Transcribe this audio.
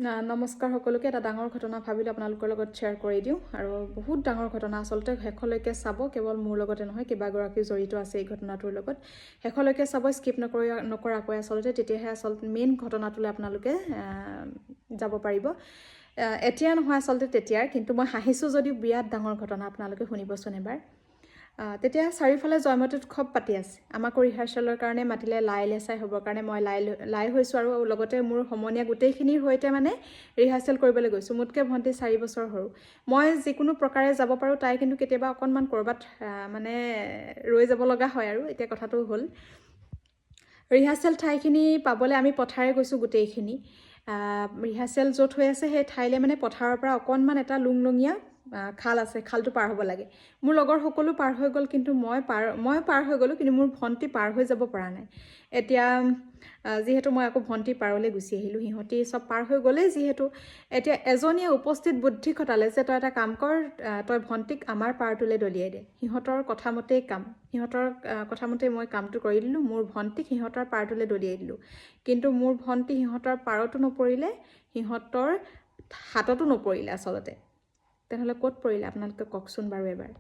নমস্কাৰ সকলোকে। এটা ডাঙৰ ঘটনা ভাবিলোঁ আপোনালোকৰ লগত শ্বেয়াৰ কৰি দিওঁ। আৰু বহুত ডাঙৰ ঘটনা, আচলতে শেষলৈকে চাব। কেৱল মোৰ লগতে নহয়, কেইবাগৰাকীও জড়িত আছে এই ঘটনাটোৰ লগত। শেষলৈকে চাব, স্কিপ নকৰাকৈ আচলতে, তেতিয়াহে আচলতে মেইন ঘটনাটোলৈ আপোনালোকে যাব পাৰিব। এতিয়া নহয় আচলতে তেতিয়াৰ, কিন্তু মই হাঁহিছোঁ যদিও বিৰাট ডাঙৰ ঘটনা, আপোনালোকে শুনিবচোন এবাৰ। তেতিয়া চাৰিওফালে জয়মতী উৎসৱ পাতি আছে। আমাকো ৰিহাৰ্চেলৰ কাৰণে মাতিলে, লাই লেচাই হ'বৰ কাৰণে। মই লাই হৈছোঁ আৰু লগতে মোৰ সমনীয়া গোটেইখিনিৰ সৈতে মানে ৰিহাৰ্চেল কৰিবলৈ গৈছোঁ। মোতকৈ ভণ্টি 4 বছৰ সৰু। মই যিকোনো প্ৰকাৰে যাব পাৰোঁ, তাই কিন্তু কেতিয়াবা অকণমান ক'ৰবাত মানে ৰৈ যাব লগা হয়। আৰু এতিয়া কথাটো হ'ল, ৰিহাৰ্চেল ঠাইখিনি পাবলৈ আমি পথাৰে গৈছোঁ গোটেইখিনি। ৰিহাৰ্চেল য'ত হৈ আছে সেই ঠাইলৈ মানে পথাৰৰ পৰা অকণমান এটা লুংলুঙীয়া খাল আছে, খালটো পাৰ হ'ব লাগে। মোৰ লগৰ সকলো পাৰ হৈ গ'ল, কিন্তু মই পাৰ হৈ গ'লোঁ, কিন্তু মোৰ ভণ্টি পাৰ হৈ যাব পৰা নাই। এতিয়া যিহেতু মই আকৌ ভণ্টি পাৰলৈ গুচি আহিলোঁ, সিহঁতি চব পাৰ হৈ গ'লেই যিহেতু। এতিয়া এজনীয়ে উপস্থিত বুদ্ধি খটালে যে তই এটা কাম কৰ, তই ভণ্টিক আমাৰ পাৰটোলৈ দলিয়াই দে। সিহঁতৰ কথামতেই মই কামটো কৰি দিলোঁ। মোৰ ভণ্টিক সিহঁতৰ পাৰটোলৈ দলিয়াই দিলোঁ। কিন্তু মোৰ ভণ্টি সিহঁতৰ পাৰতো নপৰিলে, সিহঁতৰ হাততো নপৰিলে আচলতে। তেনেহ'লে ক'ত পৰিলে আপোনালোকে কওকচোন বাৰু এবাৰ।